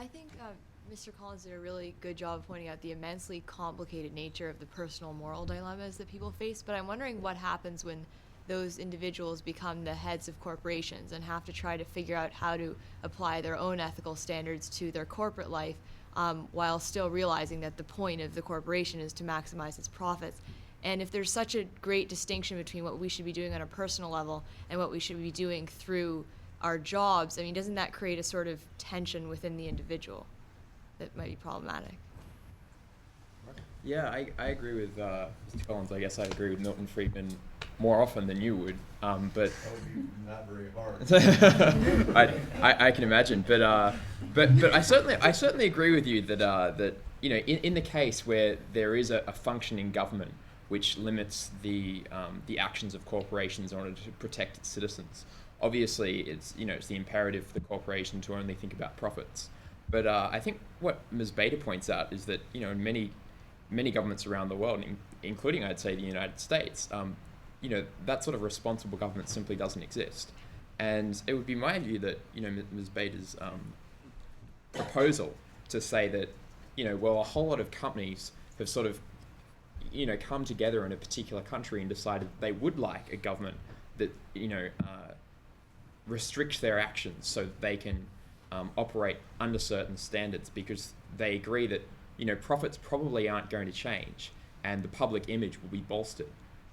I think Mr. Collins did a really good job of pointing out the immensely complicated nature of the personal moral dilemmas that people face, but I'm wondering what happens when those individuals become the heads of corporations and have to try to figure out how to apply their own ethical standards to their corporate life, while still realizing that the point of the corporation is to maximize its profits. And if there's such a great distinction between what we should be doing on a personal level and what we should be doing through our jobs, I mean, doesn't that create a sort of tension within the individual that might be problematic? Yeah, I agree with Mr. Collins. I guess I agree with Milton Friedman more often than you would, but Not very hard. I can imagine. But I certainly agree with you that that in the case where there is a functioning government which limits the actions of corporations in order to protect its citizens, obviously it's the imperative for the corporation to only think about profits. But I think what Ms. Bader points out is that in many governments around the world, including I'd say the United States, that sort of responsible government simply doesn't exist. And it would be my view that Ms. Bader's proposal to say that a whole lot of companies have sort of come together in a particular country and decided they would like a government that restricts their actions so that they can operate under certain standards, because they agree that profits probably aren't going to change and the public image will be bolstered,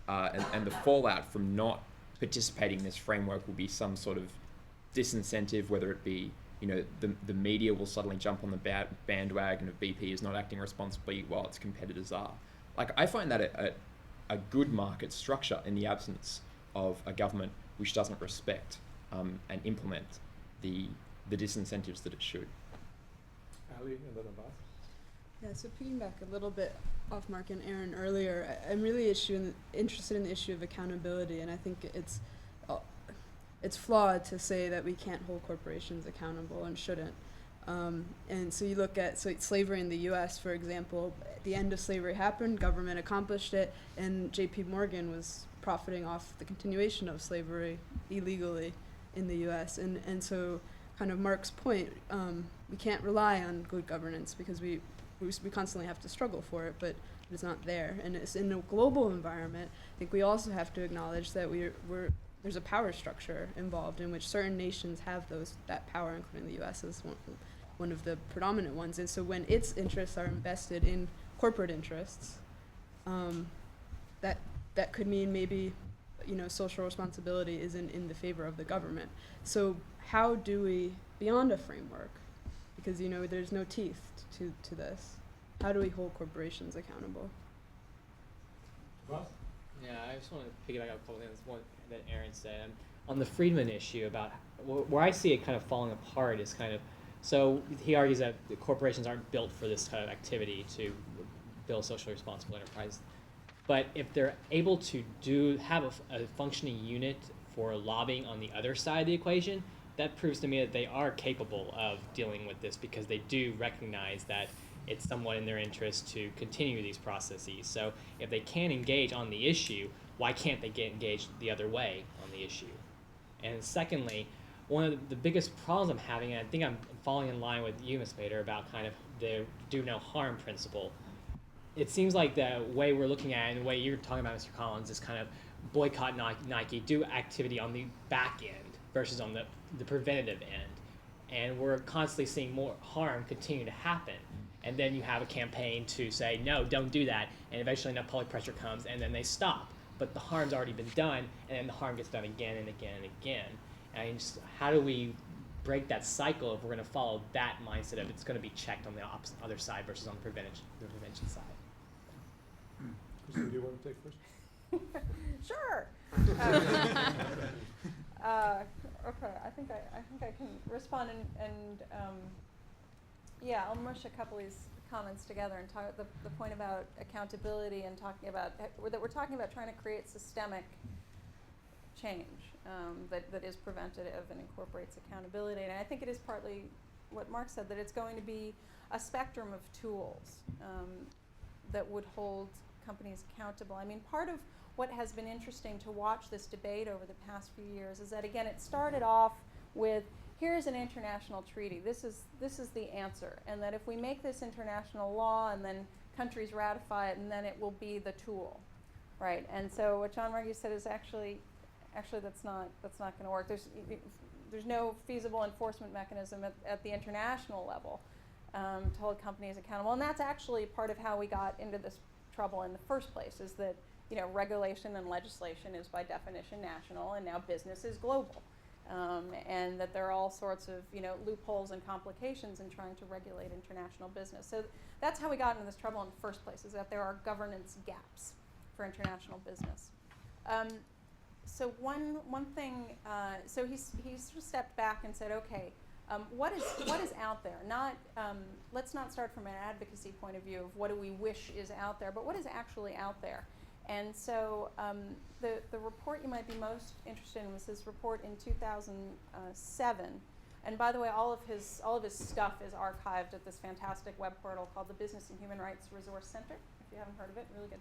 and the fallout from not participating in this framework will be some sort of disincentive, whether it be the media will suddenly jump on the bandwagon of BP is not acting responsibly while its competitors are. Like, I find that a good market structure in the absence of a government which doesn't respect and implement the disincentives that it should. Ali and then Abbas. Yeah, so piggyback a little bit off Mark and Aaron earlier, I'm really interested in the issue of accountability, and I think it's flawed to say that we can't hold corporations accountable and shouldn't. And so you look at slavery in the U.S., for example. The end of slavery happened, government accomplished it, and J.P. Morgan was profiting off the continuation of slavery illegally in the U.S. And so, kind of Mark's point, we can't rely on good governance because we constantly have to struggle for it, but it's not there. And it's in a global environment. I think we also have to acknowledge that there's a power structure involved in which certain nations have that power, including the U.S. as one of the predominant ones. And so when its interests are invested in corporate interests, that could mean maybe social responsibility isn't in the favor of the government. So how do we, beyond a framework, because there's no teeth to this, how do we hold corporations accountable? Abbas? Yeah, I just want to piggyback on a couple things. One that Aaron said on the Friedman issue about where I see it kind of falling apart is kind of, so he argues that the corporations aren't built for this kind of activity to build socially responsible enterprise. But if they're able to have a functioning unit for lobbying on the other side of the equation, that proves to me that they are capable of dealing with this, because they do recognize that it's somewhat in their interest to continue these processes. So if they can engage on the issue, why can't they get engaged the other way on the issue? And secondly, one of the biggest problems I'm having, and I think I'm falling in line with you, Ms. Bader, about kind of the do no harm principle. It seems like the way we're looking at it, and the way you're talking about, Mr. Collins, is kind of boycott Nike, do activity on the back end versus on the preventative end. And we're constantly seeing more harm continue to happen. And then you have a campaign to say, no, don't do that. And eventually enough public pressure comes, and then they stop. But the harm's already been done, and then the harm gets done again and again and again. And how do we break that cycle if we're going to follow that mindset of it's going to be checked on the other side versus on the prevention side? Christine, do you want to take first? Sure. Okay, I think I can respond and I'll mush a couple of these comments together and talk the point about accountability and talking about that we're talking about trying to create systemic change that is preventative and incorporates accountability. And I think it is partly what Mark said, that it's going to be a spectrum of tools that would hold companies accountable. I mean, part of what has been interesting to watch this debate over the past few years is that, again, it started off with here's an international treaty. This is the answer, and that if we make this international law and then countries ratify it, and then it will be the tool, right? And so what John Margie said is actually that's not going to work. There's no feasible enforcement mechanism at the international level to hold companies accountable, and that's actually part of how we got into this trouble in the first place. Is that regulation and legislation is by definition national, and now business is global. And that there are all sorts of loopholes and complications in trying to regulate international business. So that's how we got into this trouble in the first place, is that there are governance gaps for international business. So one thing, so he sort of stepped back and said, okay, what is out there? Let's not start from an advocacy point of view of what do we wish is out there, but what is actually out there. And so the report you might be most interested in was his report in 2007. And by the way, all of his stuff is archived at this fantastic web portal called the Business and Human Rights Resource Center. If you haven't heard of it, really good.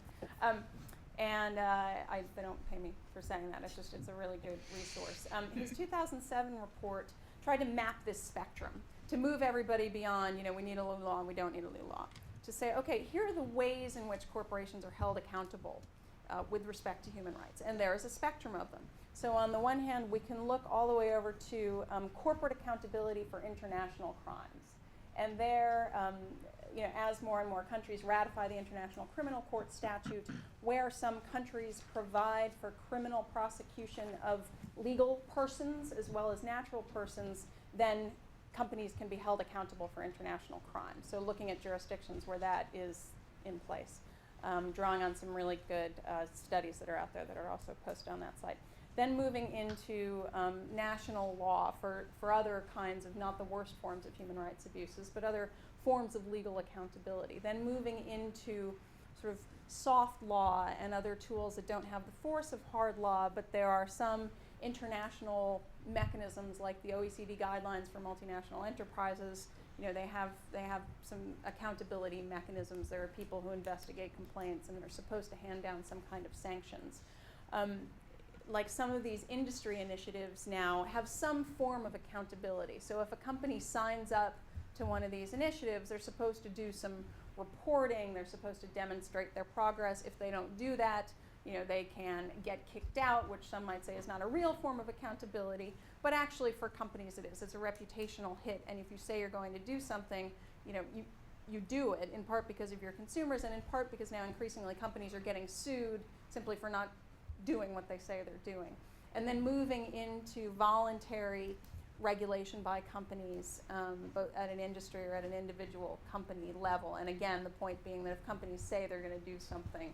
They don't pay me for saying that. It's a really good resource. His 2007 report tried to map this spectrum to move everybody beyond, we need a new law and we don't need a new law. To say, okay, here are the ways in which corporations are held accountable with respect to human rights, and there is a spectrum of them. So on the one hand, we can look all the way over to corporate accountability for international crimes, and there, as more and more countries ratify the International Criminal Court statute, where some countries provide for criminal prosecution of legal persons as well as natural persons, then companies can be held accountable for international crime. So looking at jurisdictions where that is in place, drawing on some really good studies that are out there that are also posted on that site. Then moving into national law for other kinds of, not the worst forms of human rights abuses, but other forms of legal accountability. Then moving into sort of soft law and other tools that don't have the force of hard law, but there are some international mechanisms like the OECD guidelines for multinational enterprises. They have some accountability mechanisms. There are people who investigate complaints and are supposed to hand down some kind of sanctions. Like some of these industry initiatives now have some form of accountability. So if a company signs up to one of these initiatives, they're supposed to do some reporting, they're supposed to demonstrate their progress. If they don't do that, they can get kicked out, which some might say is not a real form of accountability, but actually for companies it is. It's a reputational hit, and if you say you're going to do something, you do it, in part because of your consumers, and in part because now increasingly companies are getting sued simply for not doing what they say they're doing. And then moving into voluntary regulation by companies, both at an industry or at an individual company level. And again, the point being that if companies say they're going to do something,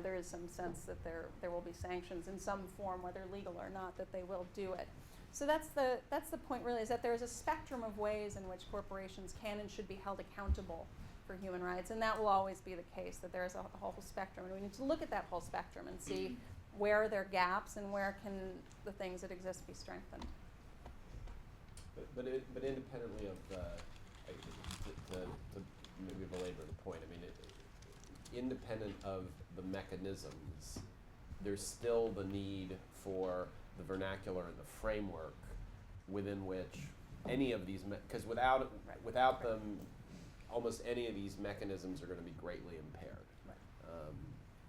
there is some sense that there will be sanctions in some form, whether legal or not, that they will do it. So that's the point really, is that there is a spectrum of ways in which corporations can and should be held accountable for human rights, and that will always be the case, that there is a whole spectrum, and we need to look at that whole spectrum and see where are there gaps and where can the things that exist be strengthened. But independently of to maybe belabor the point, independent of the mechanisms, there's still the need for the vernacular and the framework within which any of these, because without them, almost any of these mechanisms are going to be greatly impaired.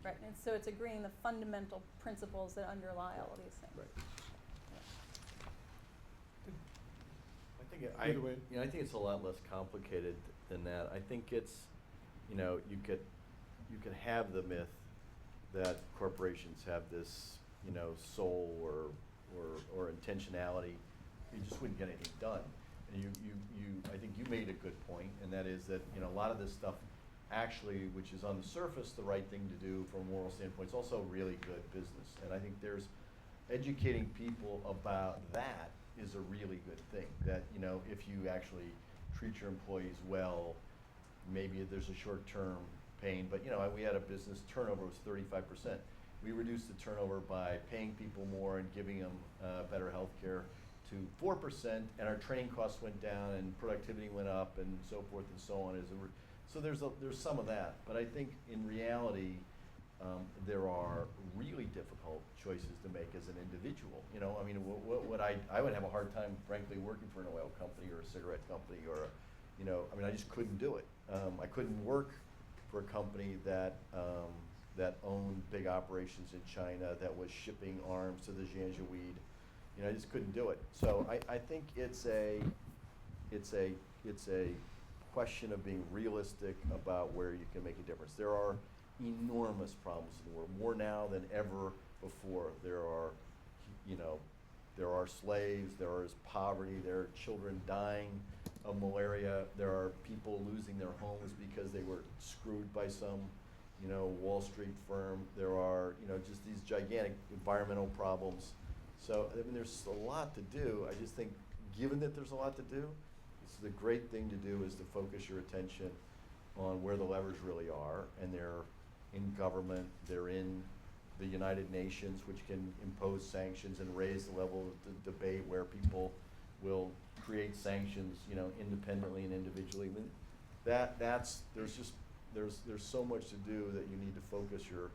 Right, and so it's agreeing the fundamental principles that underlie all of these things. Right. I think it's a lot less complicated than that. I think it's, you could have the myth that corporations have this, soul or intentionality. You just wouldn't get anything done. And I think you made a good point, and that is that, a lot of this stuff actually, which is on the surface the right thing to do from a moral standpoint, it's also really good business. And I think educating people about that is a really good thing. That, if you actually treat your employees well, maybe there's a short-term pain, but we had a business turnover was 35%. We reduced the turnover by paying people more and giving them better health care to 4%, and our training costs went down and productivity went up and so forth and so on. So there's some of that, but I think in reality, there are really difficult choices to make as an individual. You know, I mean, what I would have a hard time, frankly, working for an oil company or a cigarette company or, you know, I mean, I just couldn't do it. I couldn't work for a company that that owned big operations in China, that was shipping arms to the Janjaweed. You know, I just couldn't do it. So I think it's a question of being realistic about where you can make a difference. There are enormous problems in the world, more now than ever before. There are, you know, there are slaves, there is poverty, there are children dying of malaria, there are people losing their homes because they were screwed by some, you know, Wall Street firm. There are, you know, just these gigantic environmental problems. So, I mean, there's a lot to do. I just think, given that there's a lot to do, the great thing to do is to focus your attention on where the levers really are, and they're in government, they're in the United Nations, which can impose sanctions and raise the level of the debate where people will create sanctions, you know, independently and individually. I mean, there's so much to do that you need to focus your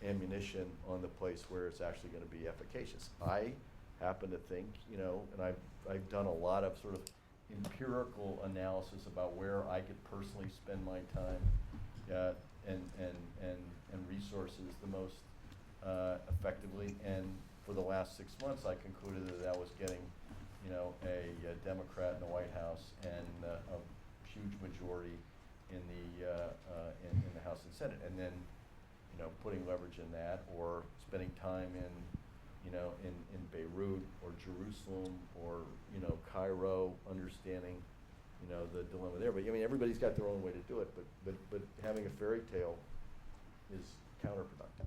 ammunition on the place where it's actually going to be efficacious. I happen to think, you know, and I've done a lot of sort of empirical analysis about where I could personally spend my time and resources the most effectively. And for the last 6 months, I concluded that was getting, you know, a Democrat in the White House and a huge majority in the House and Senate, and then, you know, putting leverage in that, or spending time in, you know, in Beirut or Jerusalem or, you know, Cairo, understanding, you know, the dilemma there. But I mean, everybody's got their own way to do it, but having a fairy tale is counterproductive.